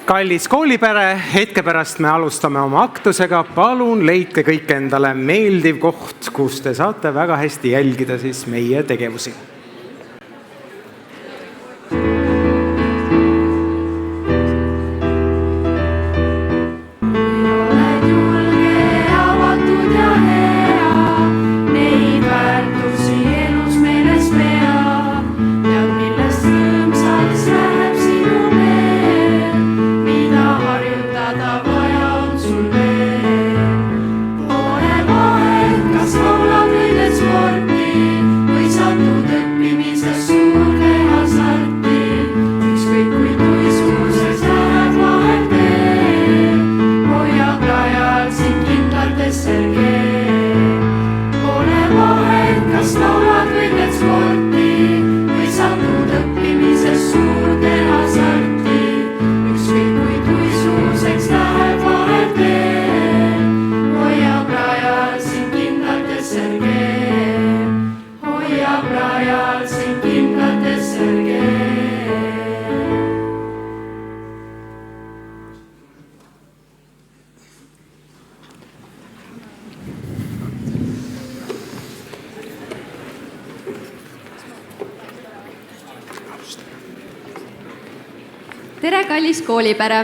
Kallis koolipere, hetke pärast me alustame oma aktusega. Palun leidke kõik endale meeldiv koht, kus te saate väga hästi jälgida siis meie tegevusi. Tere, kallis koolipere,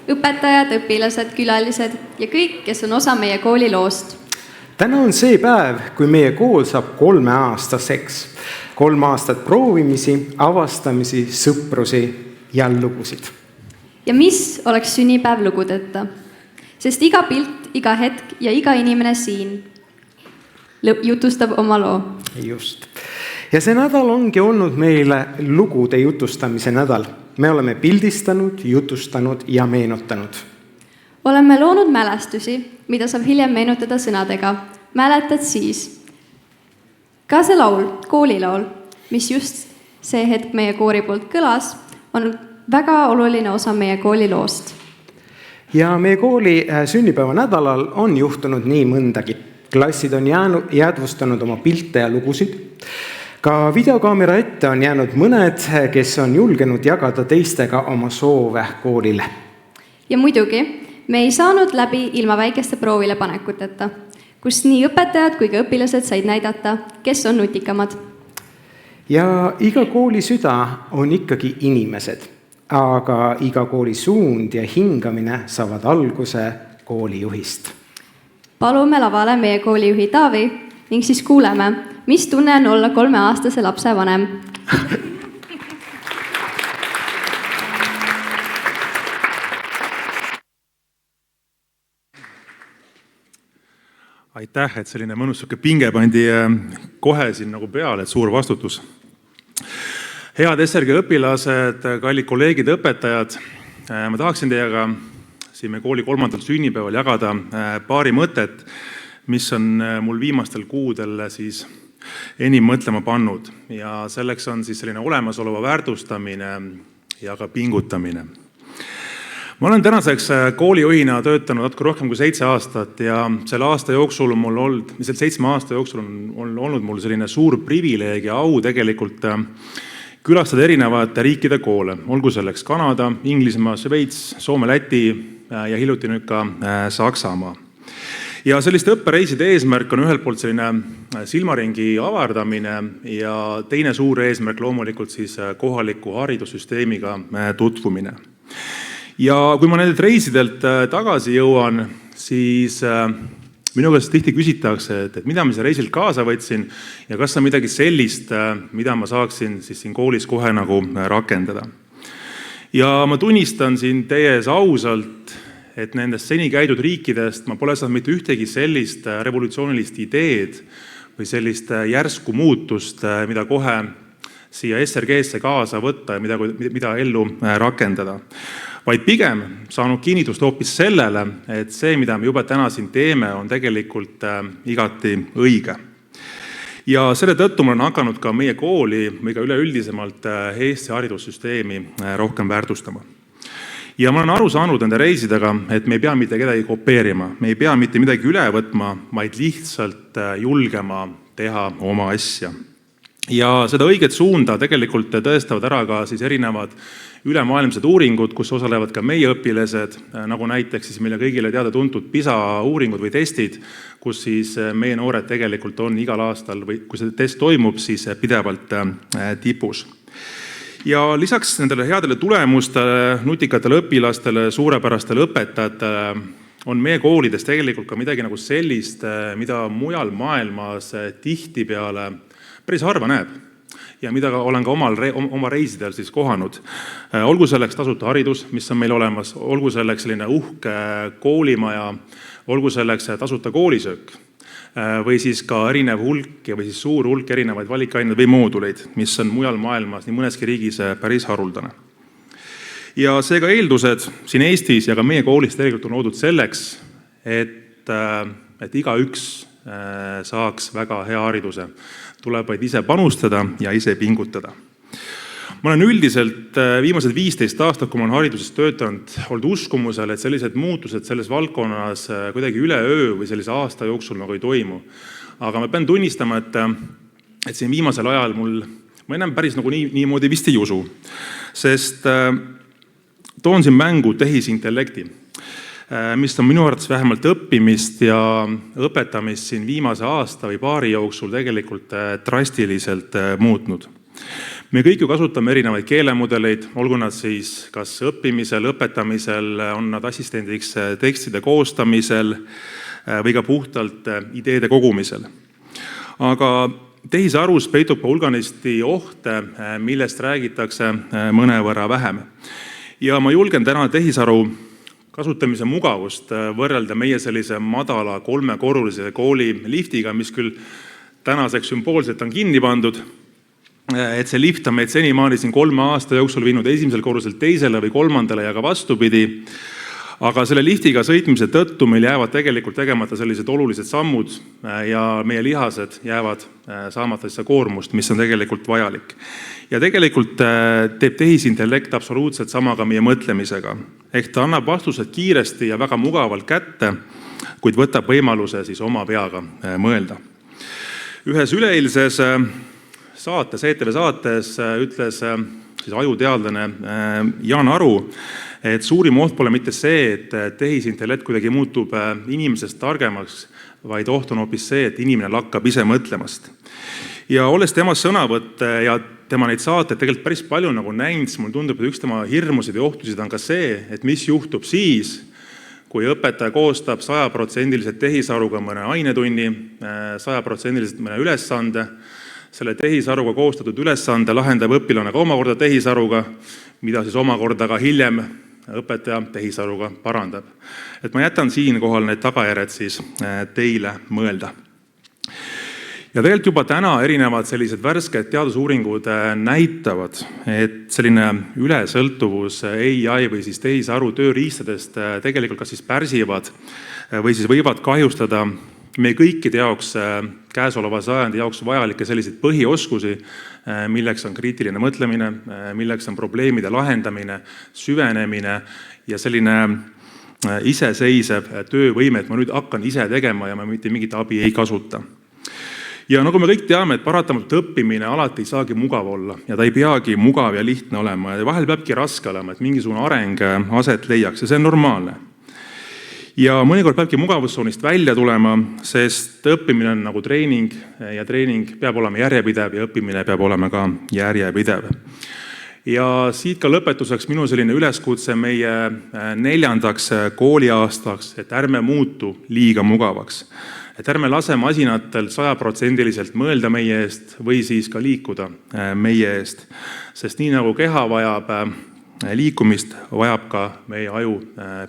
õpetajad, õpilased, külalised ja kõik, kes on osa meie kooli loost. Täna on see päev, kui meie kool saab 3-aastaseks. 3 aastat proovimisi, avastamisi, sõprusi ja lugusid. Ja mis oleks sünnipäev lugudeta? Sest iga pilt, iga hetk ja iga inimene siin jutustab oma loo. Just. Ja see nädal ongi olnud meile lugude jutustamise nädal. Me oleme pildistanud, jutustanud ja meenutanud. Oleme loonud mälestusi, mida saab hiljem meenutada sõnadega. Mäletad siis? Ka see laul, koolilaul, mis just see hetk meie koori poolt kõlas, on väga oluline osa meie kooli loost. Ja meie kooli sünnipäeva nädalal on juhtunud nii mõndagi. Klassid on jäädvustanud oma pilte ja lugusid. Ka videokaamera ette on jäänud mõned, kes on julgenud jagada teistega oma soove koolile. Ja muidugi, me ei saanud läbi ilma väikeste proovile panekuteta, kus nii õpetajad kui ka õpilased said näidata, kes on nutikamad. Ja iga kooli süda on ikkagi inimesed, aga iga kooli suund ja hingamine saavad alguse koolijuhist. Palume lavale meie koolijuhi Taavi ning siis kuuleme, mis tunne on olla 3-aastase lapse vanem. Aitäh, et selline mõnus pinge pandi kohe siin nagu peale, et suur vastutus. Head SRG õpilased, kallid kolleegid, õpetajad, ma tahaksin teiega siin meie kooli 3. sünnipäeval jagada paari mõtet, mis on mul viimastel kuudel siis enim mõtlema pannud. Ja selleks on siis selline olemasoleva väärtustamine ja ka pingutamine. Ma olen tänaseks koolijuhina töötanud natuke rohkem kui 7 aastat ja selle 7 aasta jooksul on olnud mul selline suur privileeg ja au tegelikult külastada erinevate riikide koole. Olgu selleks Kanada, Inglismaa, Šveits, Soome, Läti ja hiljuti nüüd ka Saksamaa. Ja selliste õppereiside eesmärk on ühelt poolt selline silmaringi avardamine ja teine suur eesmärk loomulikult siis kohaliku haridussüsteemiga tutvumine. Ja kui ma nendelt reisidelt tagasi jõuan, siis minu käest tihti küsitakse, et mida ma selle reisilt kaasa võtsin ja kas on midagi sellist, mida ma saaksin siis siin koolis kohe nagu rakendada. Ja ma tunnistan siin teie ees ausalt, et nendest seni käidud riikidest ma pole saanud mitte ühtegi sellist revolutsioonilist ideed või sellist järsku muutust, mida kohe siia SRG-sse kaasa võtta ja mida ellu rakendada. Vaid pigem saanud kinnitust hoopis sellele, et see, mida me juba täna siin teeme, on tegelikult igati õige. Ja selle tõttu ma olen hakanud ka meie kooli või ka üleüldisemalt Eesti haridussüsteemi rohkem väärtustama. Ja ma olen aru saanud nende reisidega, et me ei pea mitte kedagi kopeerima, me ei pea mitte midagi üle võtma, vaid lihtsalt julgema teha oma asja. Ja seda õiget suunda tegelikult tõestavad ära ka siis erinevad ülemaailmsed uuringud, kus osalevad ka meie õpilased, nagu näiteks siis meile kõigile teada tuntud PISA uuringud või testid, kus siis meie noored tegelikult on igal aastal või kui see test toimub, siis pidevalt tipus. Ja lisaks nendele headele tulemustele, nutikatele õpilastele, suurepärastele õpetajatele on meie koolides tegelikult ka midagi nagu sellist, mida mujal maailmas tihtipeale päris harva näeb. Ja mida olen ka oma reisidel siis kohanud. Olgu selleks tasuta haridus, mis on meil olemas, olgu selleks selline uhke koolimaja, olgu selleks tasuta koolisöök või siis ka erinev hulk või siis suur hulk erinevaid valikaineid või mooduleid, mis on mujal maailmas nii mõneski riigis päris haruldane. Ja seega eeldused siin Eestis ja ka meie koolis tegelikult on loodud selleks, et igaüks saaks väga hea hariduse. Tuleb vaid ise panustada ja ise pingutada. Ma olen üldiselt viimased 15 aastat, kui ma olen hariduses töötanud, olnud uskumusel, et sellised muutused selles valdkonnas kuidagi üleöö või sellise aasta jooksul nagu ei toimu. Aga ma pean tunnistama, et siin viimasel ajal ma enam päris nagu niimoodi vist ei usu. Sest toon siin mängu tehisintellekti, mis on minu arvates vähemalt õppimist ja õpetamist siin viimase aasta või paari jooksul tegelikult drastiliselt muutnud. Me kõik ju kasutame erinevaid keelemudeleid, olgu nad siis kas õppimisel, õpetamisel, on nad assistendiks tekstide koostamisel või ka puhtalt ideede kogumisel. Aga tehisarus peitub ka hulganisti ohte, millest räägitakse mõnevõrra vähem. Ja ma julgen täna tehisaru kasutamise mugavust võrrelda meie sellise madala 3-korrulise kooli liftiga, mis küll tänaseks sümboolselt on kinni pandud, et see lift on meid senimaani siin 3 aasta jooksul viinud esimesel korruselt teisele või 3. ja ka vastupidi. Aga selle liftiga sõitmise tõttu meil jäävad tegelikult tegemata sellised olulised sammud ja meie lihased jäävad saamata seda koormust, mis on tegelikult vajalik. Ja tegelikult teeb tehisintellekt absoluutselt sama ka meie mõtlemisega. Ehk ta annab vastused kiiresti ja väga mugavalt kätte, kuid võtab võimaluse siis oma peaga mõelda. Ühes üleeilses saates, ETV saates ütles siis ajuteadlane Jaan Aru, et suurim oht pole mitte see, et tehisintellekt kuidagi muutub inimesest targemaks, vaid oht on hoopis see, et inimene lakkab ise mõtlemast. Ja olles temast sõnavõtte ja tema neid saateid tegelikult päris palju nagu näinud, siis mulle tundub, et üks tema hirmusid ja ohtusid on ka see, et mis juhtub siis, kui õpetaja koostab 100% tehisaruga mõne ainetunni, 100% mõne ülesande, selle tehisaruga koostatud ülesande lahendab õpilane ka omakorda tehisaruga, mida siis omakorda ka hiljem õpetaja tehisaruga parandab. Et ma jätan siinkohal need tagajärjed siis teile mõelda. Ja tegelikult juba täna erinevad sellised värsked teadusuuringud näitavad, et selline ülesõltuvus AI või siis tehisaru tööriistadest tegelikult kas siis pärsivad või siis võivad kahjustada meie kõikide jaoks käesoleva sajandi jaoks vajalikke selliseid põhioskusi, milleks on kriitiline mõtlemine, milleks on probleemide lahendamine, süvenemine ja selline iseseisev töövõime, et ma nüüd hakkan ise tegema ja ma mitte mingit abi ei kasuta. Ja nagu me kõik teame, et paratamatult õppimine alati ei saagi mugav olla ja ta ei peagi mugav ja lihtne olema ja vahel peabki raske olema, et mingisugune areng aset leiaks ja see on normaalne. Ja mõnikord peabki mugavustsoonist välja tulema, sest õppimine on nagu treening ja treening peab olema järjepidev ja õppimine peab olema ka järjepidev. Ja siit ka lõpetuseks minu selline üleskutse meie 4. kooliaastaks, et ärme muutu liiga mugavaks. Et ärme lase masinatel 100% mõelda meie eest või siis ka liikuda meie eest. Sest nii nagu keha vajab liikumist, vajab ka meie aju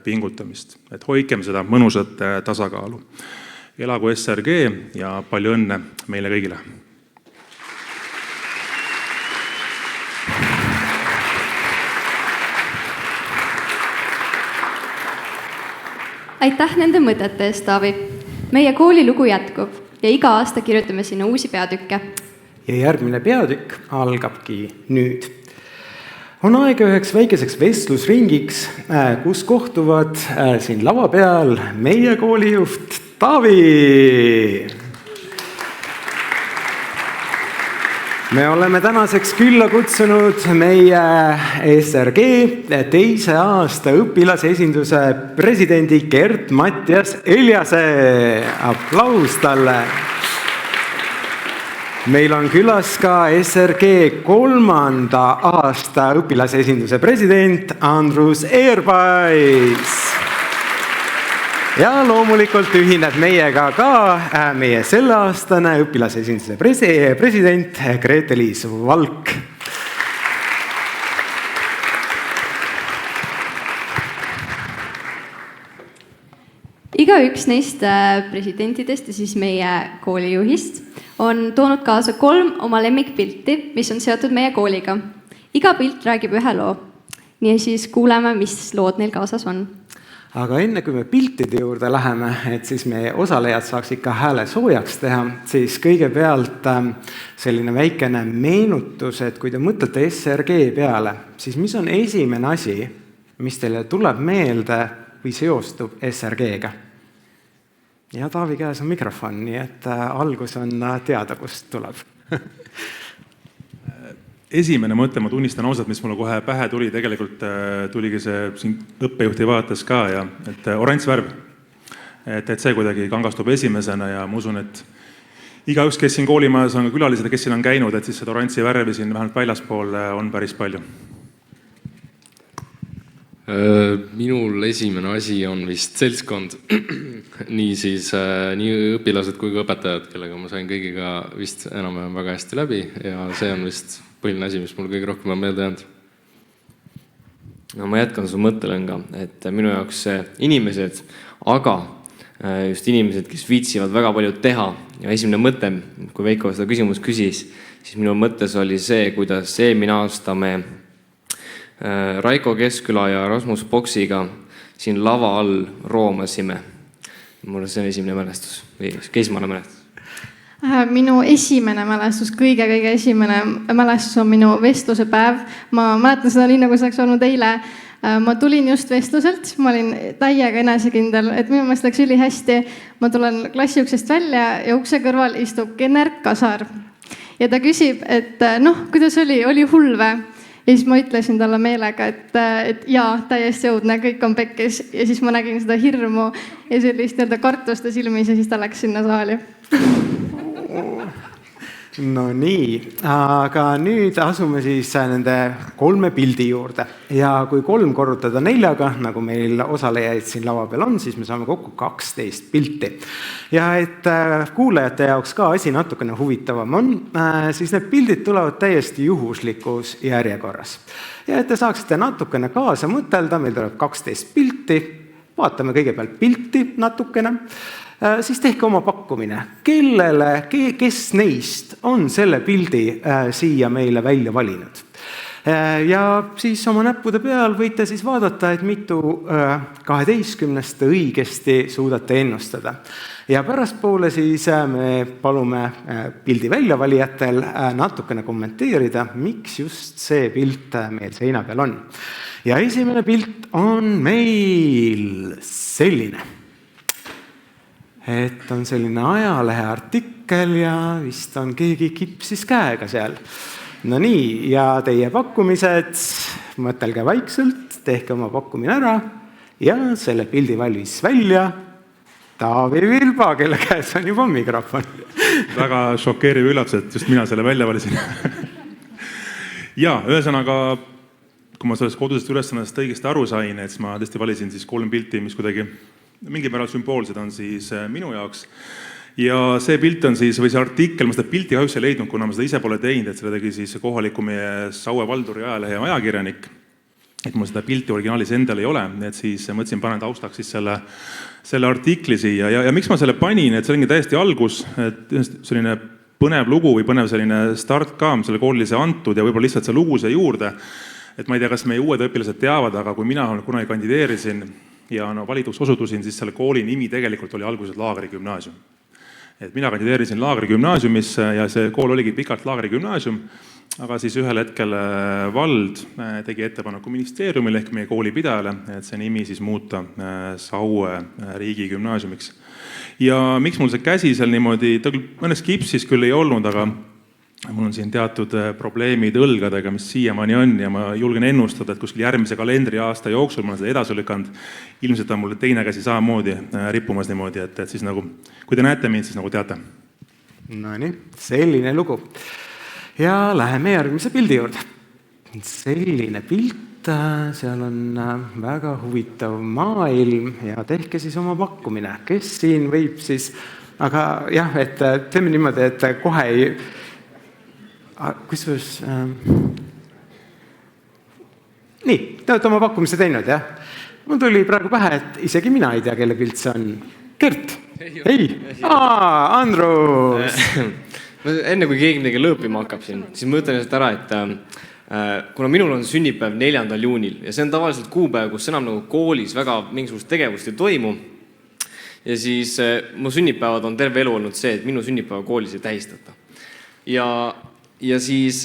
pingutamist. Et hoikem seda mõnusat tasakaalu. Elagu SRG ja palju õnne meile kõigile! Aitäh nende mõtete eest, Taavi! Meie kooli lugu jätkub ja iga aasta kirjutame sinna uusi peatükke. Ja järgmine peatükk algabki nüüd. On aega üheks väikeseks vestlusringiks, kus kohtuvad siin lava peal meie koolijuht Taavi. me oleme tänaseks külla kutsunud meie SRG teise aasta õpilasesinduse presidendi Gert-Mattias Eljase. Aplaus talle. Meil on külas ka SRG 3. aasta õpilasesinduse president Andrus Eerpais. Ja loomulikult ühineb meiega ka meie selleaastane õpilasesinduse president Grete-Liis Valk. Igaüks neist presidentidest ja siis meie koolijuhist on toonud kaasa 3 oma lemmikpilti, mis on seotud meie kooliga. Iga pilt räägib ühe loo. Nii siis kuuleme, mis lood neil kaasas on. Aga enne kui me piltide juurde läheme, et siis meie osalejad saaks ikka hääle soojaks teha, siis kõigepealt selline väikene meenutus, et kui te mõtlete SRG peale, siis mis on esimene asi, mis teile tuleb meelde või seostub SRG-ga? Ja Taavi käes on mikrofon, nii et algus on teada, kust tuleb. Esimene mõte, ma tunnistan ausalt, mis mulle kohe pähe tuli, tegelikult tuligi see siin õppejuhti vaates ka, ja et oranž värv. Et see kuidagi kangastub esimesena ja ma usun, et igaüks, kes siin koolimajas on külalised ja kes siin on käinud, et siis seda oranži värvi siin vähemalt väljaspool on päris palju. Minul esimene asi on vist seltskond. Nii õpilased kui ka õpetajad, kellega ma sain kõigiga vist enam-vähem väga hästi läbi ja see on vist põhiline asi, mis mul kõige rohkem on meelde jäänud. No, ma jätkan su mõttelenga, et minu jaoks inimesed, aga just inimesed, kes viitsivad väga palju teha. Ja esimene mõte, kui Veiko seda küsimust küsis, siis minu mõttes oli see, kuidas eelmine aasta me Raiko Keskküla ja Rasmus Boksiga siin lava all roomasime. Mul see on esimene mälestus, või esimene mälestus. Minu esimene mälestus, kõige esimene mälestus on minu vestluse päev. Ma mäletan seda nii, nagu see oleks olnud eile. Ma tulin just vestluselt, ma olin täiega enesekindel, et minu meelest läks üli hästi. Ma tulen klassiuksest välja ja ukse kõrval istub Kenner Kasar. Ja ta küsib, et kuidas oli hull või? Ja siis ma ütlesin talle meelega, et jaa, täiesti õudne, kõik on pekkis. Ja siis ma nägin seda hirmu ja sellist kartust ja silmis ja siis ta läks sinna saali. No nii, aga nüüd asume siis nende 3 pildi juurde. Ja kui 3 korrutada 4-ga, nagu meil osalejaid siin lava peal on, siis me saame kokku 12 pilti. Ja et kuulajate jaoks ka asi natukene huvitavam on, siis need pildid tulevad täiesti juhuslikus järjekorras. Ja et te saaksite natukene kaasa mõtelda, meil tuleb 12 pilti, vaatame kõigepealt pilti natukene. Siis tehke oma pakkumine. Kes neist on selle pildi siia meile välja valinud? Ja siis oma näppude peal võite siis vaadata, et mitu 12 õigesti suudate ennustada. Ja pärastpoole siis me palume pildi väljavalijatel natukene kommenteerida, miks just see pilt meil seina peal on. Ja esimene pilt on meil selline. Et on selline ajalehe artikkel ja vist on keegi kipsis käega seal. No nii, ja teie pakkumised, mõtelge vaikselt, tehke oma pakkumine ära ja selle pildi valmis välja Taavi Vilba, kelle käes on juba mikrofon. Väga šokeeriv üllatus, et just mina selle välja valisin. Ja, ühesõnaga, kui ma sellest kodusest ülesannast õigesti aru sain, et ma tõesti valisin siis 3 pilti, mis kuidagi mingi määral sümboolsed on siis minu jaoks. Ja see pilt on siis, või see artikkel, ma seda pilti kahjuks ei leidnud, kuna ma seda ise pole teinud, et selle tegi siis kohaliku meie Saue Valduri ajalehe ajakirjanik. Et mul seda pilti originaalis endal ei ole, et siis mõtlesin panen taustaks siis selle artikli siia. Ja miks ma selle panin, et see ongi täiesti algus, et selline põnev lugu või põnev selline start ka selle koolilise antud ja võib-olla lihtsalt see lugu see juurde. Et ma ei tea, kas meie uued õpilased teavad, aga kui mina kunagi kandideerisin ja valituks osutusin, siis selle kooli nimi tegelikult oli alguses Laagri gümnaasium. Et mina kandideerisin Laagri gümnaasiumisse ja see kool oligi pikalt Laagri gümnaasium, aga siis ühel hetkel vald tegi ettepaneku ministeeriumile ehk meie koolipidajale, et see nimi siis muuta Saue riigigümnaasiumiks. Ja miks mul see käsi seal niimoodi, ta mõnes kipsis küll ei olnud, aga mul on siin teatud probleemid õlgadega, mis siiamaani on ja ma julgen ennustada, et kuskil järgmise kalendriaasta jooksul ma olen seda edasi lükanud. Ilmselt on mul teine käsi samamoodi rippumas niimoodi, et siis nagu, kui te näete mind, siis nagu teate. Nonii, selline lugu. Ja läheme järgmise pildi juurde. Selline pilt, seal on väga huvitav maailm ja tehke siis oma pakkumine. Kes siin võib siis, aga jah, et teeme niimoodi, et kohe ei, kusjuures, nii, te olete oma pakkumise teinud, jah? Mul tuli praegu pähe, et isegi mina ei tea, kelle pilt see on. Gert? Ei. Andrus! Enne kui keegi midagi lõõpima hakkab siin, siis ma ütlen lihtsalt ära, et kuna minul on sünnipäev 4. juunil ja see on tavaliselt kuupäev, kus enam nagu koolis väga mingisugust tegevust ei toimu. Ja siis mu sünnipäevad on terve elu olnud see, et minu sünnipäeva koolis ei tähistata. Ja siis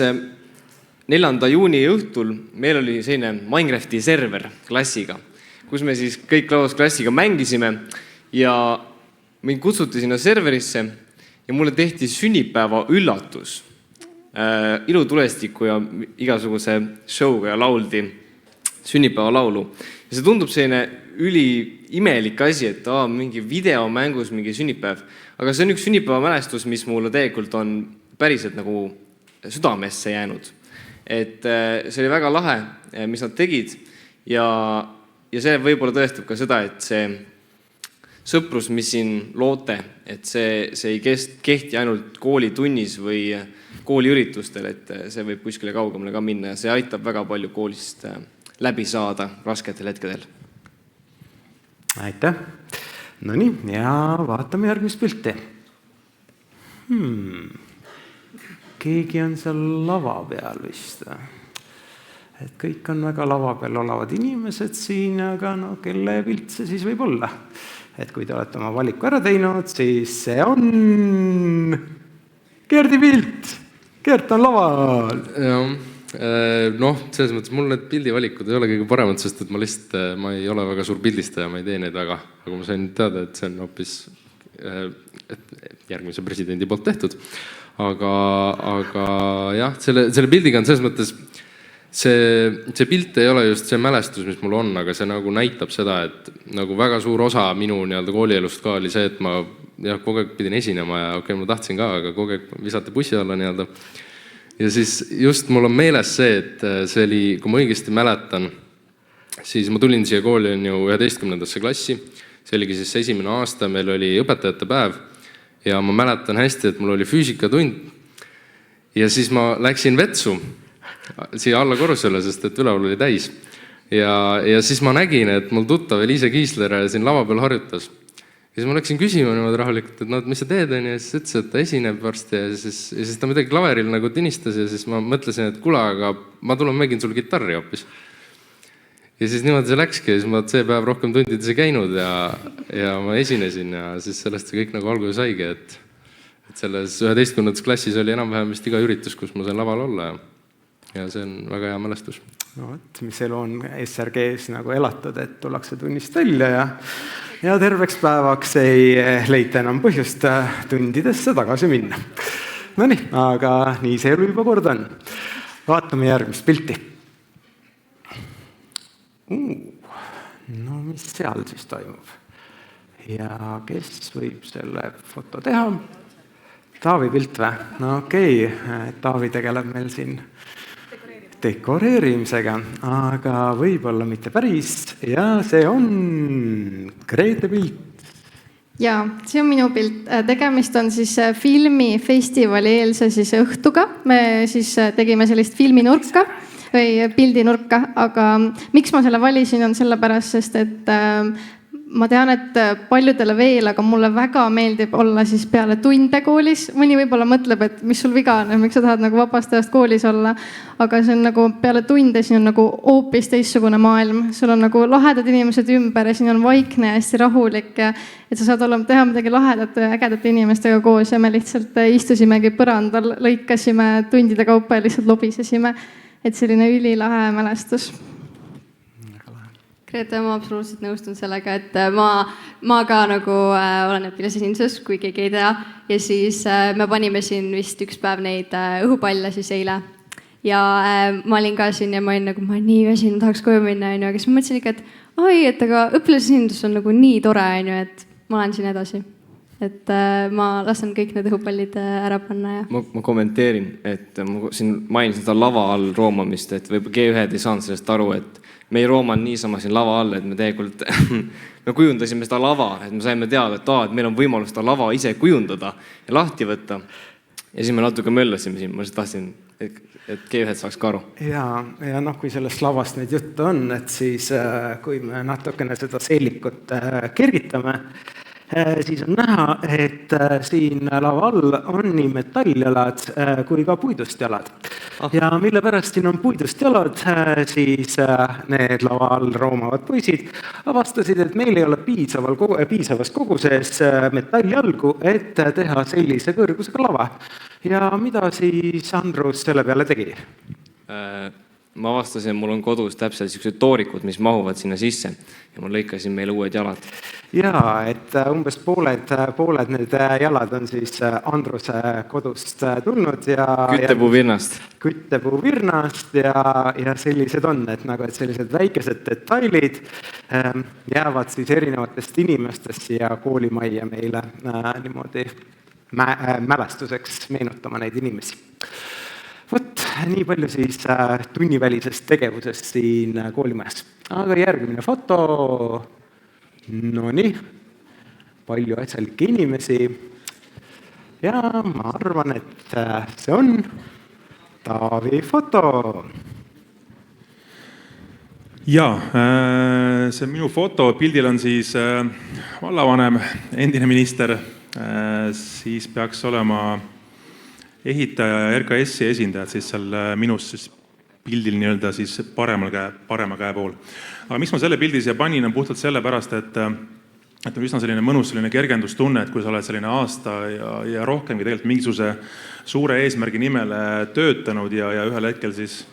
4. juuni õhtul meil oli selline Minecrafti server klassiga, kus me siis kõik laos klassiga mängisime ja mind kutsuti sinna serverisse ja mulle tehti sünnipäeva üllatus. Ilutulestiku ja igasuguse showga ja lauldi sünnipäeva laulu. Ja see tundub selline üliimelik asi, et mingi videomängus mingi sünnipäev. Aga see on üks sünnipäeva mälestus, mis mulle tegelikult on päriselt nagu südamesse jäänud. Et see oli väga lahe, mis nad tegid ja see võib-olla tõestab ka seda, et see sõprus, mis siin loote, et see ei kehti ainult koolitunnis või kooliüritustel, et see võib kuskile kaugemale ka minna ja see aitab väga palju koolist läbi saada rasketel hetkedel. Aitäh! Nonii, ja vaatame järgmist pilti. Keegi on seal lava peal vist. Et kõik on väga lava peal olevad inimesed siin, aga no kelle pilt see siis võib olla? Et kui te olete oma valiku ära teinud, siis see on Gerdi pilt. Gert on laval. Noh, selles mõttes mul need pildivalikud ei ole kõige paremad, sest et ma ei ole väga suur pildistaja, ma ei tee neid väga. Aga ma sain teada, et see on hoopis järgmise presidendi poolt tehtud. Aga jah, selle pildiga on selles mõttes see pilt ei ole just see mälestus, mis mul on, aga see nagu näitab seda, et nagu väga suur osa minu koolielust ka oli see, et ma kogu aeg pidin esinema ja okei, ma tahtsin ka, aga kogu aeg visati bussi alla . Ja siis just mul on meeles see, et see oli, kui ma õigesti mäletan, siis ma tulin siia kooli 11. klassi. See oligi siis esimene aasta, meil oli õpetajate päev ja ma mäletan hästi, et mul oli füüsikatund ja siis ma läksin vetsu siia alla korrusele, sest et üleval oli täis. Ja siis ma nägin, et mul tuttav Eliise Kiisler siin lava peal harjutas. Ja siis ma läksin küsima niimoodi rahulikult, et mis sa teed on, ja siis ütles, et ta esineb varsti ja siis ta midagi klaveril nagu tinistas ja siis ma mõtlesin, et kuule, aga ma tulen mängin sul kitarri hoopis. Ja siis niimoodi see läkski ja siis ma see päev rohkem tundides ei käinud ja ma esinesin ja siis sellest see kõik nagu alguse saigi, et selles 11. klassis oli enam-vähem vist iga üritus, kus ma sain laval olla ja see on väga hea mälestus. No, mis elu on SRG-s nagu elatud, et tullakse tunnist välja ja terveks päevaks ei leita enam põhjust tundidesse tagasi minna. Nonii, aga nii see elu juba kord on. Vaatame järgmist pilti. No mis seal siis toimub? Ja kes võib selle foto teha? Taavi pilt või? No okei, Taavi tegeleb meil siin dekoreerimisega, aga võib-olla mitte päris ja see on Grete pilt. Jaa, see on minu pilt. Tegemist on siis filmifestivali eelse siis õhtuga. Me siis tegime sellist filminurka või pildinurka, aga miks ma selle valisin on sellepärast, sest et ma tean, et paljudele veel, aga mulle väga meeldib olla siis peale tunde koolis. Mõni võib-olla mõtleb, et mis sul viga on, miks sa tahad nagu vabast ajast koolis olla. Aga see on nagu peale tunde, siin on nagu hoopis teistsugune maailm. Sul on nagu lahedad inimesed ümber ja siin on vaikne ja hästi rahulik. Et sa saad teha midagi lahedat ja ägedate inimestega koos ja me lihtsalt istusimegi põrandal, lõikasime tundide kaupa ja lihtsalt lobisesime. Et selline ülilahe mälestus. Reete, ma absoluutselt nõustun sellega, et ma ka nagu olen õpilasesinduses, kui keegi ei tea. Ja siis me panime siin vist üks päev neid õhupalle siis eile. Ja ma olin ka siin ja ma olin nagu, ma nii väsinud, tahaks koju minna. Aga siis ma mõtlesin ikka, et aga õpilasesindus on nagu nii tore, et ma olen siin edasi. Et ma lasen kõik need õhupallid ära panna. Ja. Ma kommenteerin, et ma siin mainisin seda lava all roomamist, et võib G1 ei saanud sellest aru, et me ei roomanud niisama siin lava all, et me tegelikult me kujundasime seda lava, et me saime teada, et meil on võimalus seda lava ise kujundada ja lahti võtta. Ja siis me natuke möllasime siin, ma lihtsalt tahtsin, et G1 saaks ka aru. Ja kui sellest lavast nüüd juttu on, et siis kui me natukene seda seelikut kergitame, siis on näha, et siin lava all on nii metalljalad kui ka puidust jalad. Ja mille pärast siin on puidust jalad, siis need lava all roomavad poisid avastasid, et meil ei ole piisavas koguses metalljalgu, et teha sellise kõrgusega lava. Ja mida siis Andrus selle peale tegi? Ma avastasin, et mul on kodus täpselt sellised toorikud, mis mahuvad sinna sisse ja ma lõikasin meile uued jalad. Ja, et umbes pooled need jalad on siis Andruse kodust tulnud. Küttepuuvirnast. Küttepuuvirnast ja sellised on, et sellised väikesed detailid jäävad siis erinevatest inimestest ja koolimajja meile niimoodi mälestuseks meenutama neid inimesi. Võt, nii palju siis tunnivälisest tegevusest siin koolimajas. Aga järgmine foto. Nonii, palju asjalikke inimesi. Ja ma arvan, et see on Taavi foto. Ja, see minu foto. Pildil on siis vallavanem, endine minister. Siis peaks olema ehitaja ja RKS-i esindajad siis seal minus siis pildil nii-öelda siis parema käe pool. Aga miks ma selle pildi siia panin on puhtalt sellepärast, et on üsna selline mõnus selline kergendustunne, et kui sa oled selline aasta ja rohkemgi tegelikult mingisuguse suure eesmärgi nimele töötanud ja ühel hetkel siis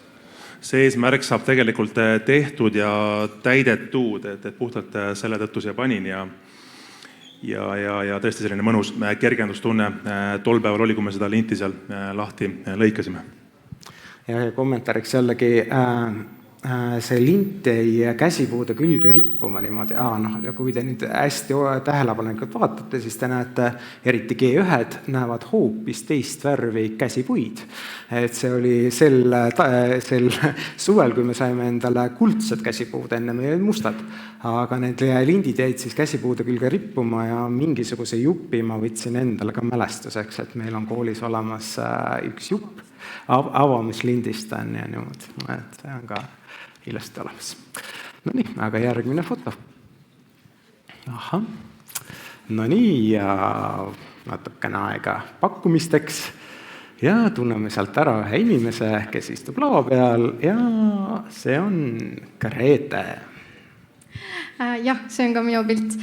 see eesmärk saab tegelikult tehtud ja täidetud, et puhtalt selle tõttu siia panin ja tõesti selline mõnus kergendustunne tol päeval oli, kui me seda linti seal lahti lõikasime. Ja kommentaariks jällegi, see lint jäi käsipuude külge rippuma niimoodi. Kui te nüüd hästi tähelepanelikult vaatate, siis te näete, eriti G1 näevad hoopis teist värvi käsipuid. Et see oli sel suvel, kui me saime endale kuldsed käsipuud, enne meil olid mustad. Aga need lindid jäid siis käsipuude külge rippuma ja mingisuguse jupi ma võtsin endale ka mälestuseks, et meil on koolis olemas üks jupp. Avamislindist on ja niimoodi, et see on ka ilusti olemas. Nonii, aga järgmine foto. Ahah. Nonii, ja natukene aega pakkumisteks ja tunneme sealt ära ühe inimese, kes istub lava peal ja see on Grete. Jah, see on ka minu pilt.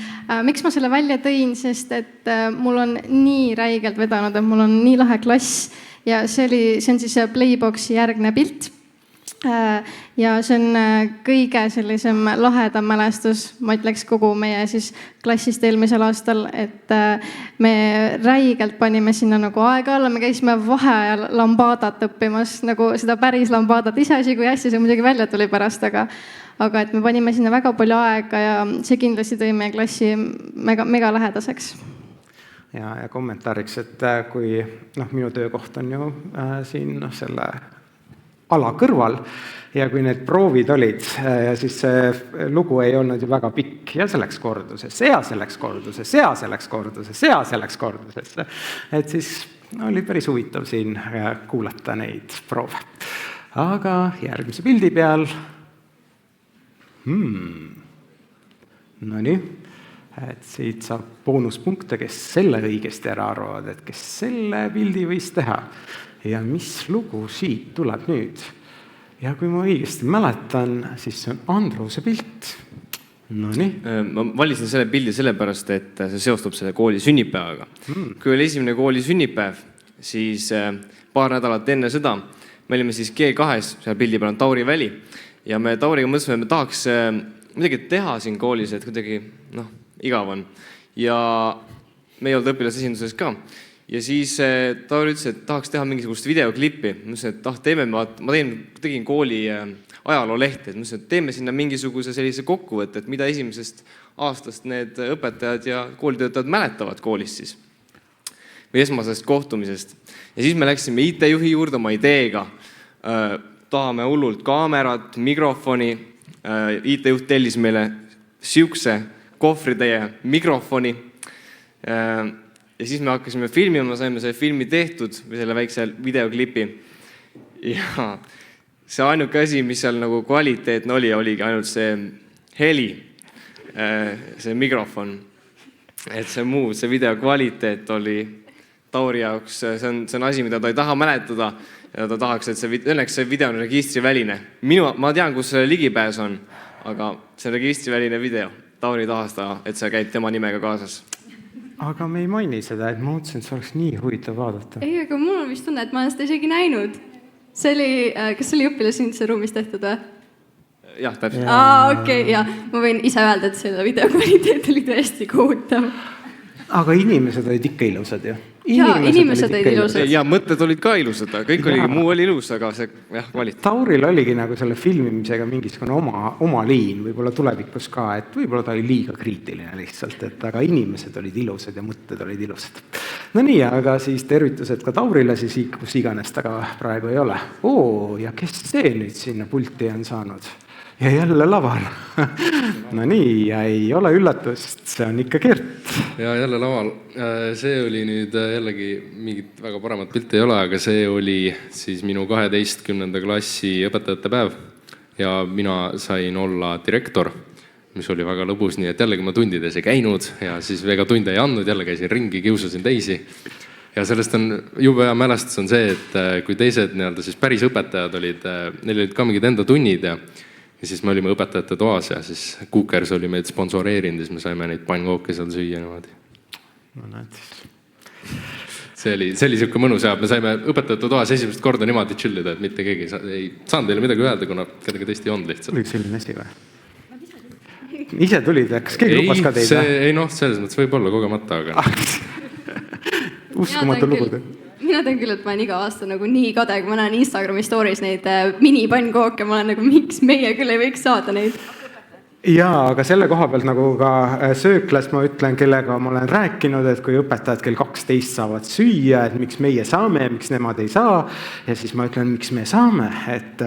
Miks ma selle välja tõin, sest et mul on nii räigelt vedanud, et mul on nii lahe klass ja see on siis Playboxi järgne pilt. Ja see on kõige sellisem lahedam mälestus, ma ütleks kogu meie siis klassist eelmisel aastal, et me räigelt panime sinna nagu aega alla, me käisime vaheajal lambadat õppimas, nagu seda päris lambadat, iseasi kui hästi see muidugi välja tuli pärast, aga et me panime sinna väga palju aega ja see kindlasti tõi meie klassi mega lähedaseks. Ja kommentaariks, et kui minu töökoht on ju siin selle ala kõrval ja kui need proovid olid ja siis see lugu ei olnud ju väga pikk ja see läks kordusesse ja see läks kordusesse ja see läks kordusesse ja see läks kordusesse. Et siis oli päris huvitav siin kuulata neid proove. Aga järgmise pildi peal. Nonii. Et siit saab boonuspunkte, kes selle õigesti ära arvavad, et kes selle pildi võis teha. Ja mis lugu siit tuleb nüüd? Ja kui ma õigesti mäletan, siis see on Andruse pilt. Nonii. Ma valisin selle pildi sellepärast, et see seostub selle kooli sünnipäevaga. Kui oli esimene kooli sünnipäev, siis paar nädalat enne seda me olime siis G2, seal pildi peal on Tauri väli ja me Tauriga mõtlesime, et me tahaks midagi teha siin koolis, et kuidagi igav on. Ja me ei olnud õpilasesinduses ka. Ja siis Tauri ütles, et tahaks teha mingisugust videoklippi. Ma ütlesin, et ma tegin kooli ajaloolehti, et ma ütlesin, et teeme sinna mingisuguse sellise kokkuvõtte, et mida esimesest aastast need õpetajad ja koolitöötajad mäletavad koolist siis. Või esmasest kohtumisest. Ja siis me läksime IT-juhi juurde oma ideega. Tahame hullult kaamerat, mikrofoni. IT-juht tellis meile siukse kohvritäie mikrofoni. Ja siis me hakkasime filmima, saime selle filmi tehtud või selle väikse videoklipi. Ja see ainuke asi, mis seal nagu kvaliteetne oligi ainult see heli, see mikrofon. Et see video kvaliteet oli Tauri jaoks, see on asi, mida ta ei taha mäletada ja ta tahaks, et õnneks see video on registriväline. Ma tean, kus see ligipääs on, aga see on registriväline video. Tauri tahas ta, et see käib tema nimega kaasas. Aga me ei maini seda, et ma mõtlesin, et see oleks nii huvitav vaadata. Ei, aga mul on vist tunne, et ma olen seda isegi näinud. Kas see oli õpilasinduse ruumis tehtud või? Jah, täpselt. Okei, ja ma võin ise öelda, et selle video kvaliteet oli tõesti kohutav. Aga inimesed olid ikka ilusad ju. Inimesed olid ilusad. Ja mõtted olid ka ilusad, kõik muu oli ilus, aga see kvaliteet. Tauril oligi nagu selle filmimisega mingisugune oma liin, võib-olla tulevikus ka, et võib-olla ta oli liiga kriitiline lihtsalt, aga inimesed olid ilusad ja mõtted olid ilusad. No nii, aga siis tervitused ka Taurile siis kus iganes taga praegu ei ole. Ja kes see nüüd sinna pulti on saanud? Ja jälle laval. No nii, ja ei ole üllatust, see on ikka Gert. Ja jälle laval. See oli nüüd jällegi mingit väga paremat pilti ei ole, aga see oli siis minu 12. klassi õpetajate päev ja mina sain olla direktor, mis oli väga lõbus, nii et jällegi ma tundides ei käinud ja siis ega tunde ei andnud, jälle käisin ringi, kiusasin teisi. Ja sellest on jube hea mälestus on see, et kui teised siis päris õpetajad olid, neil olid ka mingid enda tunnid ja siis me olime õpetajate toas ja siis Cookers oli meid sponsoreerinud, siis me saime neid pannkooke seal süüa niimoodi. No näed siis. See oli siuke mõnus ja me saime õpetajate toas esimest korda niimoodi chillida, et mitte keegi ei saanud teile midagi öelda, kuna kedagi teist ei olnud lihtsalt. Oli selline asi või? Ise tulid, kas keegi lupas ka teid? Ei selles mõttes võib olla kogemata, aga... Uskumatu lugud. Mina tean küll, et ma olen iga aasta nagu nii kade, kui ma näen Instagrami stories neid minipannkooke, ma olen nagu, miks meie küll ei võiks saada neid? Jaa, aga selle koha pealt nagu ka sööklas ma ütlen, kellega ma olen rääkinud, et kui õpetajad kell 12 saavad süüa, et miks meie saame, miks nemad ei saa. Ja siis ma ütlen, miks me saame, et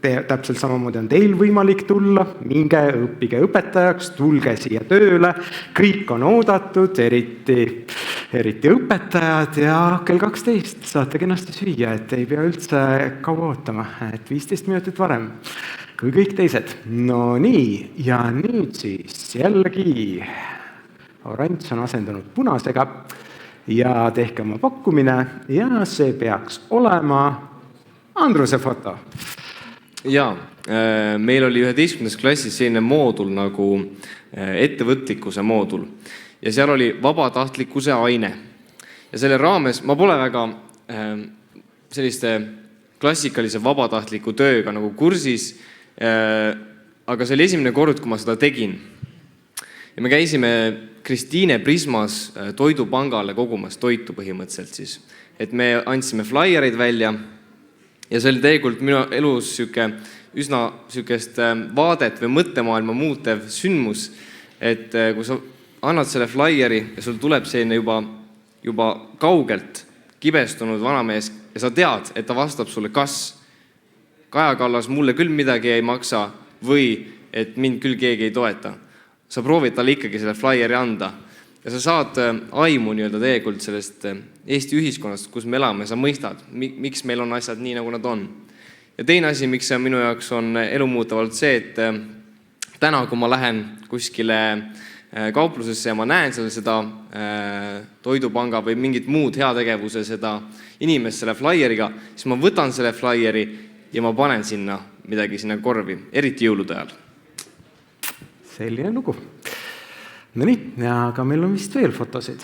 täpselt samamoodi on teil võimalik tulla, minge õppige õpetajaks, tulge siia tööle, kõik on oodatud, eriti õpetajad ja kell 12 saate kenasti süüa, et ei pea üldse kaua ootama, et 15 minutit varem kui kõik teised. No nii, ja nüüd siis jällegi oranž on asendunud punasega ja tehke oma pakkumine ja see peaks olema Andruse foto. Jaa, meil oli 11. klassis selline moodul nagu ettevõtlikkuse moodul ja seal oli vabatahtlikkuse aine. Ja selle raames ma pole väga selliste klassikalise vabatahtliku tööga nagu kursis, aga see oli esimene kord, kui ma seda tegin. Ja me käisime Kristiine Prismas toidupangale kogumas toitu põhimõtteliselt siis. Et me andsime flyreid välja ja see oli tegelikult minu elus üsna vaadet või mõttemaailma muutev sündmus, et kui sa annad selle flyeri ja sul tuleb selline juba kaugelt kibestunud vanamees ja sa tead, et ta vastab sulle kas Kaja Kallas mulle küll midagi ei maksa või et mind küll keegi ei toeta. Sa proovid talle ikkagi selle flyeri anda ja sa saad aimu tegelikult sellest Eesti ühiskonnast, kus me elame, sa mõistad, miks meil on asjad nii, nagu nad on. Ja teine asi, miks see minu jaoks on elumuutavalt see, et täna, kui ma lähen kuskile kauplusesse ja ma näen seda toidupanga või mingit muud heategevuse seda inimest selle flyeriga, siis ma võtan selle flyeri ja ma panen midagi sinna korvi, eriti jõulude ajal. Selline lugu. No nii, aga meil on vist veel fotosid.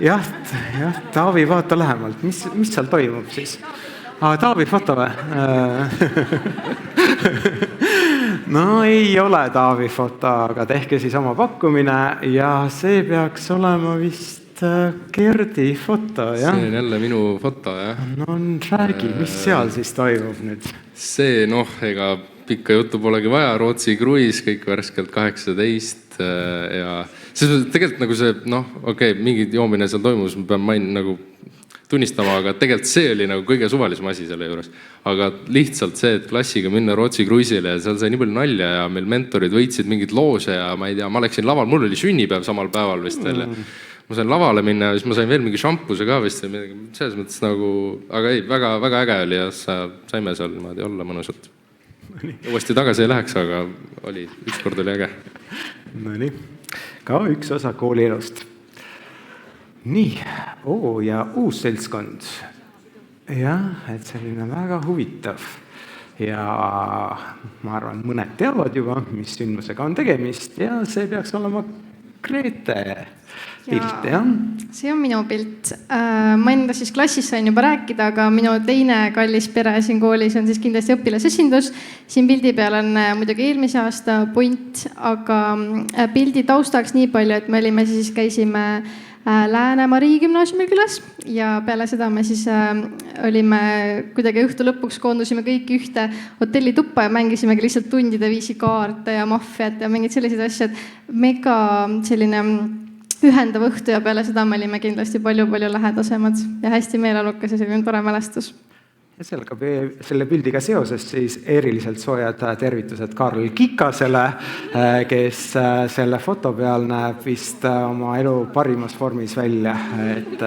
Jah, Taavi, vaata lähemalt. Mis seal toimub siis? Taavi foto või? No ei ole Taavi foto, aga tehke siis oma pakkumine ja see peaks olema vist Gerdi foto, jah? See on jälle minu foto, jah. No räägi, mis seal siis toimub nüüd? See, ega pikka juttu polegi vaja, Rootsi kruiis, kõik värskelt 18 ja tegelikult nagu see, okei, mingi joomine seal toimus, ma pean nagu tunnistama, aga tegelikult see oli nagu kõige suvalisem asi selle juures. Aga lihtsalt see, et klassiga minna Rootsi kruiisile ja seal sai nii palju nalja ja meil mentorid võitsid mingid loose ja ma ei tea, ma läksin laval, mul oli sünnipäev samal päeval vist veel. Ma sain lavale minna ja siis ma sain veel mingi šampuse ka vist. Selles mõttes nagu, aga ei, väga, väga äge oli ja saime seal niimoodi olla mõnusalt. Uuesti tagasi ei läheks, aga ükskord oli äge. No nii, ka üks osa kooli elust. Nii, ja uus seltskond. Jah, et selline väga huvitav. Ja ma arvan, mõned teavad juba, mis sündmusega on tegemist ja see peaks olema Grete pilt, jah? See on minu pilt. Ma enda siis klassis sain juba rääkida, aga minu teine kallis pere siin koolis on siis kindlasti õpilasesindus. Siin pildi peal on muidugi eelmise aasta punt, aga pildi taustaks nii palju, et me käisime Läänemaa riigigümnaasiumi külas ja peale seda me siis olime kuidagi õhtu lõpuks koondusime kõik ühte hotellituppa ja mängisimegi lihtsalt tundide viisi kaarte ja maffiat ja mingid sellised asjad. Mega selline ühendav õhtu ja peale seda me olime kindlasti palju-palju lähedasemad ja hästi meeleolukas ja selline tore mälestus. Ja selle pildiga seoses siis eriliselt soojad tervitused Karl Kikasele, kes selle foto peal näeb vist oma elu parimas vormis välja. Et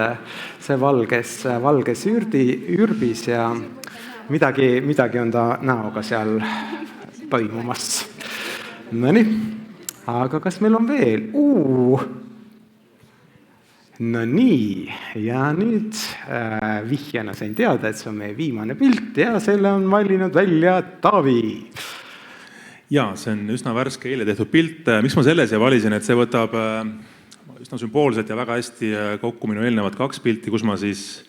see valges ürbis ja midagi on ta näoga seal toimumas. Nonii, aga kas meil on veel? No nii, ja nüüd vihjana sain teada, et see on meie viimane pilt ja selle on valinud välja Taavi. Ja, see on üsna värske eile tehtud pilt. Miks ma selle siia valisin, et see võtab üsna sümboolselt ja väga hästi kokku minu eelnevad 2 pilti, kus ma siis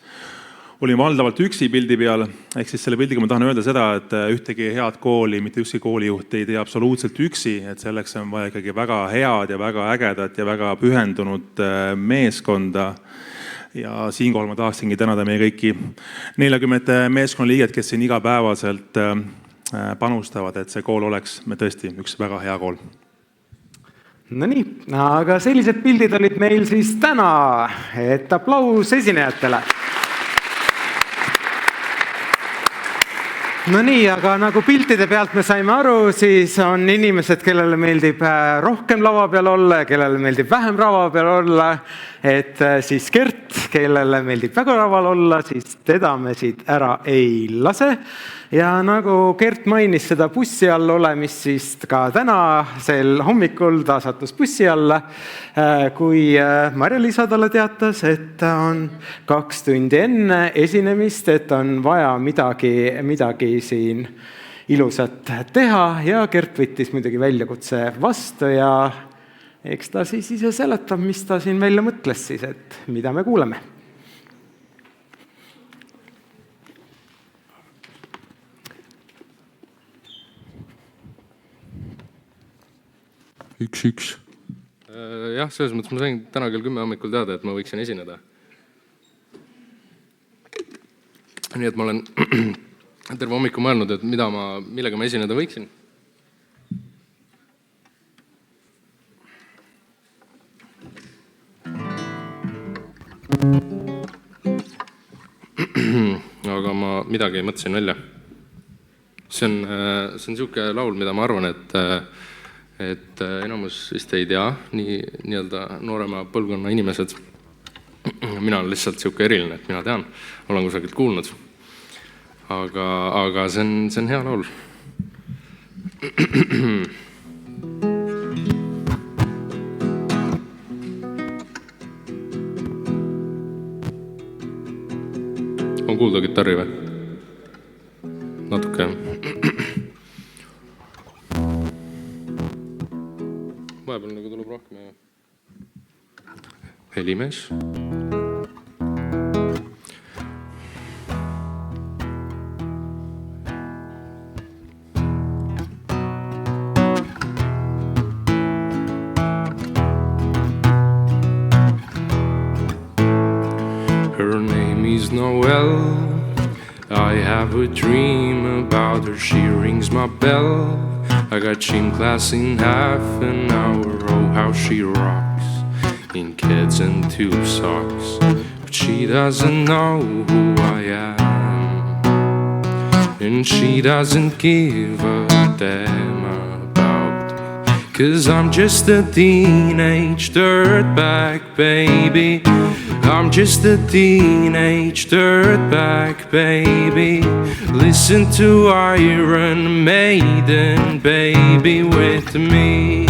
olin valdavalt üksi pildi peal. Ehk siis selle pildiga ma tahan öelda seda, et ühtegi head kooli, mitte ükski koolijuht ei tee absoluutselt üksi, et selleks on vaja ikkagi väga head ja väga ägedat ja väga pühendunud meeskonda. Ja siinkohal ma tahaksingi tänada meie kõiki 40 meeskonnaliiget, kes siin igapäevaselt panustavad, et see kool oleks tõesti üks väga hea kool. No nii, aga sellised pildid olid meil siis täna, et aplaus esinejatele. No nii, aga nagu piltide pealt me saime aru, siis on inimesed, kellele meeldib rohkem lava peal olla ja kellele meeldib vähem lava peal olla. Et siis Gert, kellele meeldib väga laval olla, siis teda me siit ära ei lase. Ja nagu Gert mainis seda bussi all olemist, siis ka täna sel hommikul ta sattus bussi alla, kui Marja-Liisa talle teatas, et on 2 tundi enne esinemist, et on vaja midagi siin ilusat teha ja Gert võttis muidugi väljakutse vastu ja eks ta siis ise seletab, mis ta siin välja mõtles siis, et mida me kuuleme. Üks. Jah, selles mõttes ma sain täna kell 10 hommikul teada, et ma võiksin esineda. Nii et ma olen terve hommiku mõelnud, et millega ma esineda võiksin. Aga ma midagi mõtlesin välja. See on niisugune laul, mida ma arvan, et enamus vist ei tea, nii-öelda noorema põlvkonna inimesed. Mina olen lihtsalt niisugune eriline, et mina tean, olen kusagilt kuulnud. Aga see on hea laul. On kuulda kitarri või? Natuke. Vahepeal nagu tuleb rohkem. Helimees. Noel. I have a dream about her, she rings my bell. I got gym class in half an hour, oh how she rocks in kids and tube socks. But she doesn't know who I am, and she doesn't give a damn about me, 'cause I'm just a teenage dirtbag baby. I'm just a teenage dirtbag baby. Listen to Iron Maiden baby with me.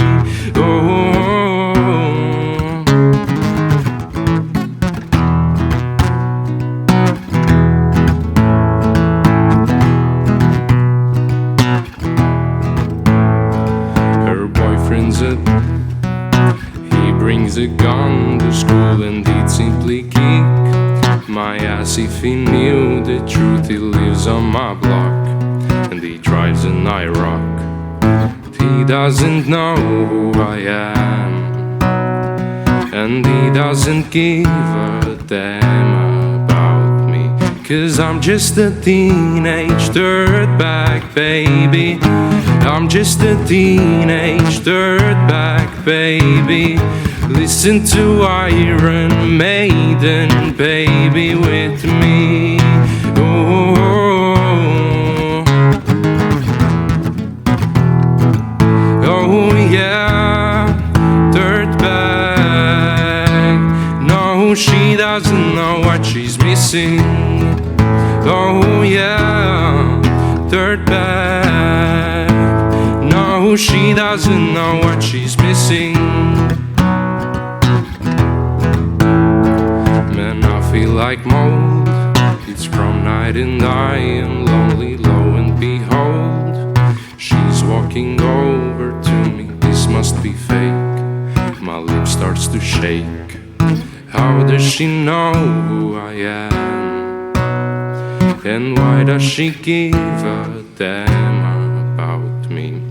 Oh, her boyfriend's he brings a gun to school and he'd simply kick my ass if he knew the truth. He lives on my block and he drives an IROC. He doesn't know who I am, and he doesn't give a damn about me, 'cause I'm just a teenage dirtbag baby. I'm just a teenage dirtbag baby. Listen to Iron Maiden baby with me. Oh, oh yeah, dirtbag. No, she doesn't know what she's missing. Oh yeah, dirtbag. No, she doesn't know what she's missing. Man, I feel like mold. It's from night and I am lonely, lo and behold, she's walking over to me. This must be fake. My lip starts to shake. How does she know who I am? And why does she give a damn about me?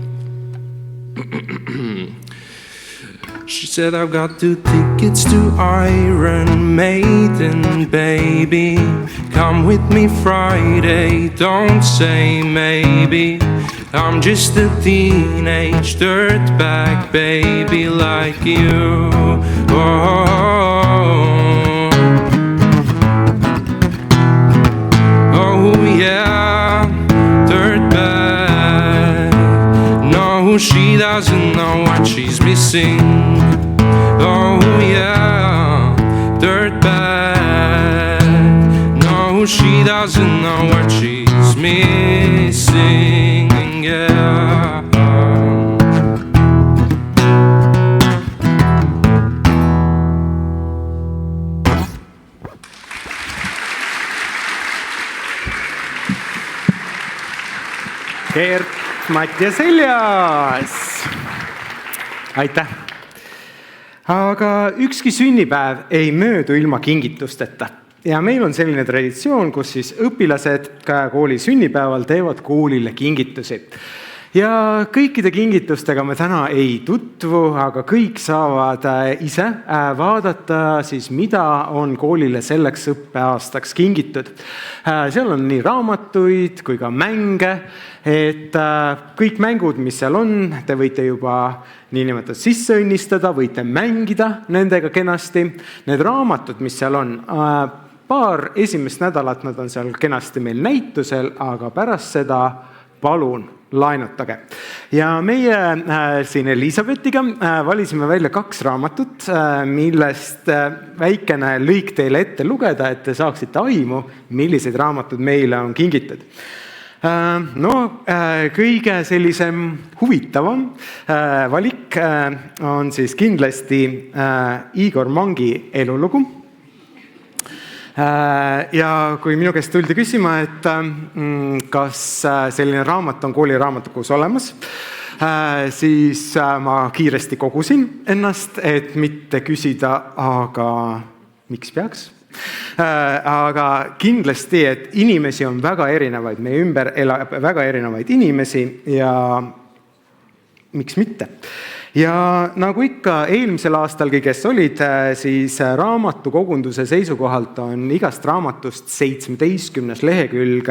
She said, I've got 2 tickets to Iron Maiden, baby. Come with me Friday, don't say maybe. I'm just a teenage dirtbag baby like you. Oh, oh yeah, dirtbag. No, she doesn't know what she's missing. Oh yeah, dirtbag. No, she doesn't know what she's missing. Yeah. Gert Mattias Heljas. Aitäh! Aga ükski sünnipäev ei möödu ilma kingitusteta. Ja meil on selline traditsioon, kus siis õpilased kooli sünnipäeval teevad koolile kingitusi. Ja kõikide kingitustega me täna ei tutvu, aga kõik saavad ise vaadata, siis mida on koolile selleks õppeaastaks kingitud. Seal on nii raamatuid kui ka mänge, et kõik mängud, mis seal on, te võite juba niinimetatud sisse õnnistada, võite mängida nendega kenasti. Need raamatud, mis seal on, paar esimest nädalat nad on seal kenasti meil näitusel, aga pärast seda palun laenutage. Ja meie siin Elisabethiga valisime välja 2 raamatut, millest väikene lõik teile ette lugeda, et te saaksite aimu, millised raamatud meile on kingitud. No, kõige sellisem huvitavam valik on siis kindlasti Igor Mangi elulugu. Ja kui minu käest tuldi küsima, et kas selline raamat on kooli raamatukogus olemas, siis ma kiiresti kogusin ennast, et mitte küsida, aga miks peaks? Aga kindlasti, et inimesi on väga erinevaid, meie ümber elab väga erinevaid inimesi ja miks mitte. Ja nagu ikka eelmisel aastalgi, kes olid, siis raamatukogunduse seisukohalt on igast raamatust 17. lehekülg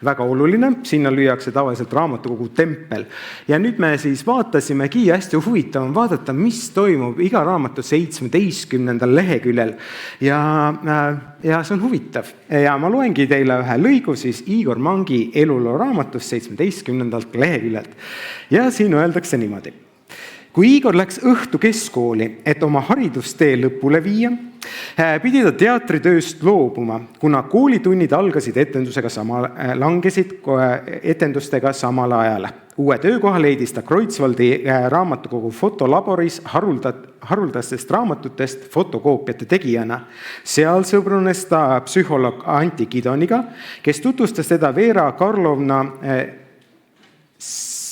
väga oluline. Sinna lüüakse tavaliselt raamatukogu tempel. Ja nüüd me siis vaatasimegi, hästi huvitav on vaadata, mis toimub iga raamatu 17. leheküljel. Ja see on huvitav. Ja ma loengi teile ühe lõigu siis Igor Mangi eluloo raamatust 17. leheküljelt. Ja siin öeldakse niimoodi. Kui Igor läks õhtu keskkooli, et oma haridustee lõpule viia, pidi ta teatritööst loobuma, kuna koolitunnid langesid etendustega samal ajal. Uue töökoha leidis ta Kreutzwaldi raamatukogu fotolaboris haruldastest raamatutest fotokoopiate tegijana. Seal sõbrunes ta psühholoog Anti Gidoniga, kes tutvustas teda Vera Karlovna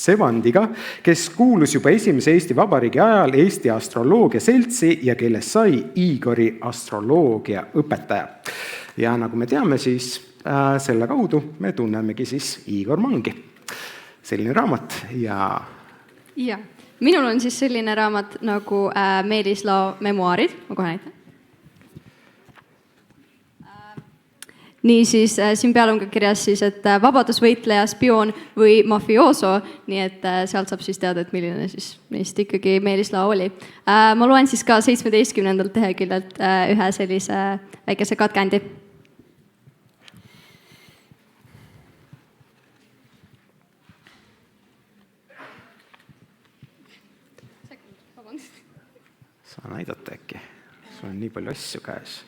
Sevandiga, kes kuulus juba esimese Eesti Vabariigi ajal Eesti astroloogia seltsi ja kellest sai Igori astroloogia õpetaja. Ja nagu me teame, siis selle kaudu me tunnemegi siis Igor Mangi. Selline raamat ja... Ja, minul on siis selline raamat nagu Meelis Lao memuaarid. Ma kohe näitan. Nii siis siin peal on ka kirjas siis, et vabadusvõitleja, spioon või mafioso, nii et sealt saab siis teada, et milline siis neist ikkagi Meelis Lao oli. Ma loen siis ka 17. leheküljelt ühe sellise väikese katkendi. Saa näidata äkki, sul on nii palju asju käes.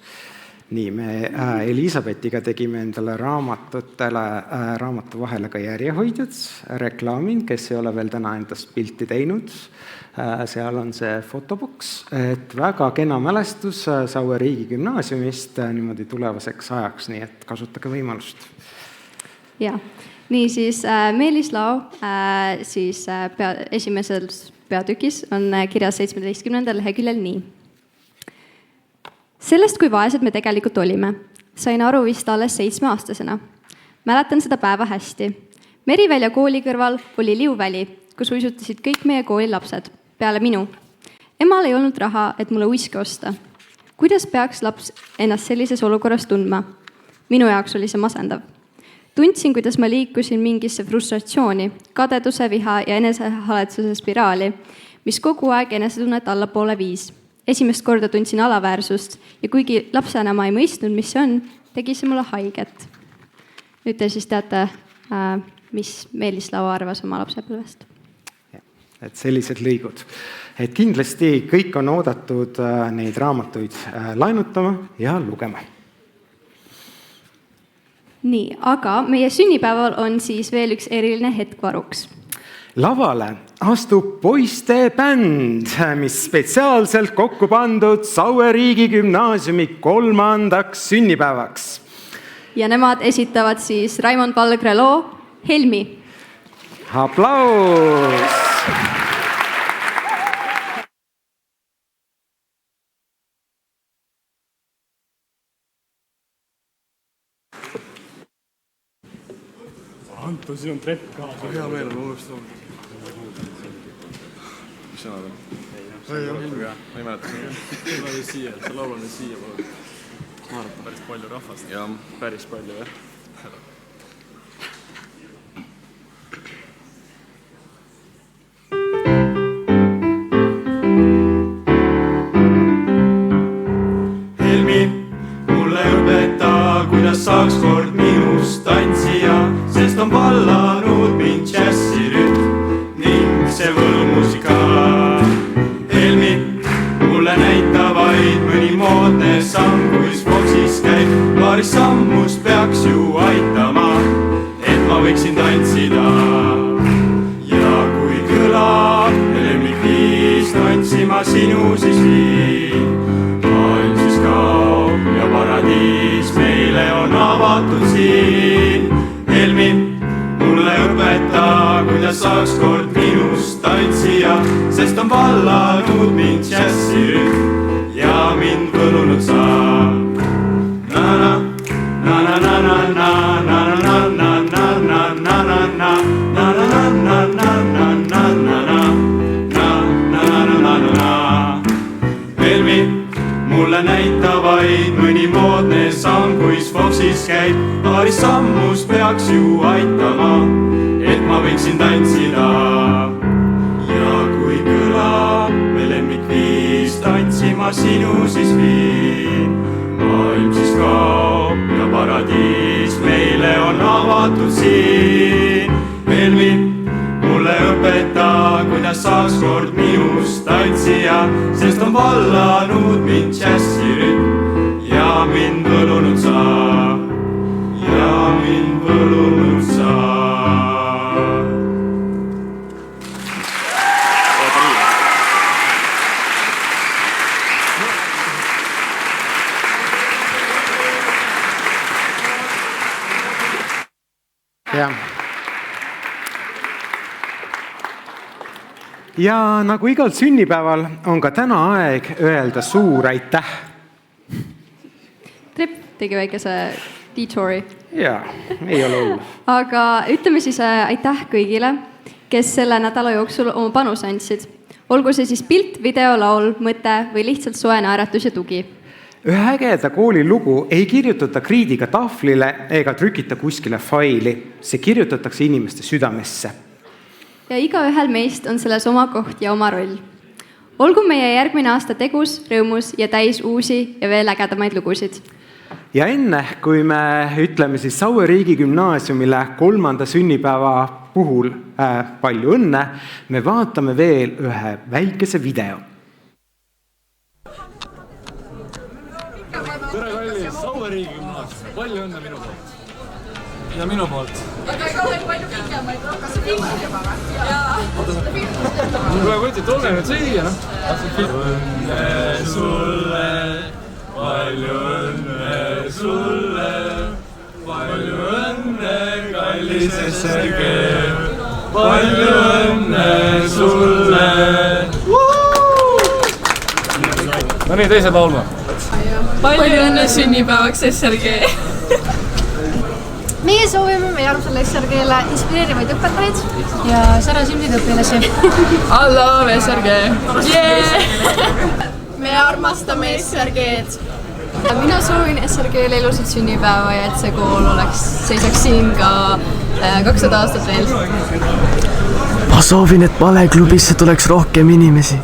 Nii, me Elisabetiga tegime endale raamatu vahele ka järjehoidjad, reklaamin, kes ei ole veel täna endast pilti teinud. Seal on see fotoboks, et väga kena mälestus Saue riigigümnaasiumist niimoodi tulevaseks ajaks, nii et kasutage võimalust. Ja, nii siis Meelis Lao siis esimesel peatükis on kirjas 17. leheküljel nii. Sellest, kui vaesed me tegelikult olime, sain aru vist alles 7-aastasena. Mäletan seda päeva hästi. Merivälja kooli kõrval oli liuväli, kus uisutasid kõik meie kooli lapsed, peale minu. Emal ei olnud raha, et mulle uiske osta. Kuidas peaks laps ennast sellises olukorras tundma? Minu jaoks oli see masendav. Tundsin, kuidas ma liikusin mingisse frustratsiooni, kadeduse, viha ja enesehaletsuse spiraali, mis kogu aeg enesetunnet allapoole viis. Esimest korda tundsin alaväärsust ja kuigi lapsena ma ei mõistnud, mis see on, tegi see mulle haiget. Nüüd te siis teate, mis Meelis Lao arvas oma lapsepõlvest. Et sellised lõigud. Et kindlasti kõik on oodatud neid raamatuid lainutama ja lugema. Nii, aga meie sünnipäeval on siis veel üks eriline hetk varuks. Lavale astub poiste bänd, mis spetsiaalselt kokku pandud Saue riigigümnaasiumi 3. sünnipäevaks. Ja nemad esitavad siis Raimond Valgre loo Helmi. Aplaus! Anton, siin on trepp kaasa. Hea meel on unustatud. Mis sõnad on? Ma ei mäleta seda. Tule nüüd siia, sa laula nüüd siia. Ma arvan, päris palju rahvast. Ja. Päris palju, jah. Helmi, mulle õpeta, kuidas saaks kord minust tantsija, sest on vallanud mind džässirütm ning see võlmusika. Helmi, mulle näita vaid mõni moodne samm, kuis boksis käib. Paaris sammust peaks ju aitama, et ma võiksin tantsida. Ja kui kõlab lemmikviis, tantsima sinu siis viin. Maailm siis kaob ja paradiis meile on avatud siin. Helmi, mulle õpeta, kuidas saaks kord minust tantsija, sest on vallanud mind džässirütm ja mind võlunud saab. Na-na, na-na-na-na-na, na-na-na-na-na-na-na-na, na-na-na-na-na-na-na-na-na, na-na-na-na-na-na-na-na-na. meid mõni moodne samm, kuis Foxis käib, paari sammus peaks ju aitama, et ma võiksin tantsida. Ja kui kõlab me lemmikviis, tantsima sinu siis viin. Maailm siis kaob ja paradiis meile on avatud siin. Helmi, mulle õpeta, kuidas saaks kord minust tantsija, sest on vallanud mind džässirütm ja mind võlunud sa, ja mind võlunud sa. Ja nagu igal sünnipäeval on ka täna aeg öelda suur aitäh. Trip tegi väikese detouri. Jaa, ei ole hullu. Aga ütleme siis aitäh kõigile, kes selle nädala jooksul oma panuse andsid. Olgu see siis pilt, video, laul, mõte või lihtsalt soe naeratus ja tugi. Ühe ägeda kooli lugu ei kirjutata kriidiga tahvlile ega trükita kuskile faili. See kirjutatakse inimeste südamesse. Ja igaühel meist on selles oma koht ja oma roll. Olgu meie järgmine aasta tegus, rõõmus ja täis uusi ja veel ägedamaid lugusid. Ja enne, kui me ütleme siis Saue riigigümnaasiumile 3. sünnipäeva puhul palju õnne, me vaatame veel ühe väikese video. Tere kallis, Saue riigigümnaasium, palju õnne minu poolt. Ja minu poolt. Aga ega veel palju pikemaid, kas see filmid juba või? Jaa. Kuule võti, tulge nüüd siia, noh. Õnne sulle, palju õnne sulle, palju õnne, kallis Sergei, palju õnne sulle. No nii, teised laulma. Palju õnne sünnipäevaks Sergei. Meie soovime meie armsale SRG-le inspireerivaid õpetajaid ja särasilmseid õpilasi. I love SRG. Yeah! Me armastame SRG-d. Mina soovin SRG-le ilusat sünnipäeva ja et see kool seisaks siin ka 200 aastat veel. Ma soovin, et baleklubisse tuleks rohkem inimesi.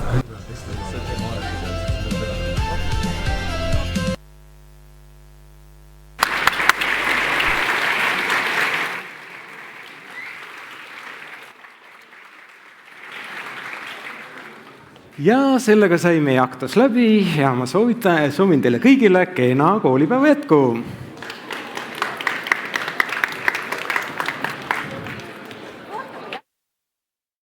Ja sellega sai meie aktus läbi ja ma soovin teile kõigile kena koolipäeva jätku.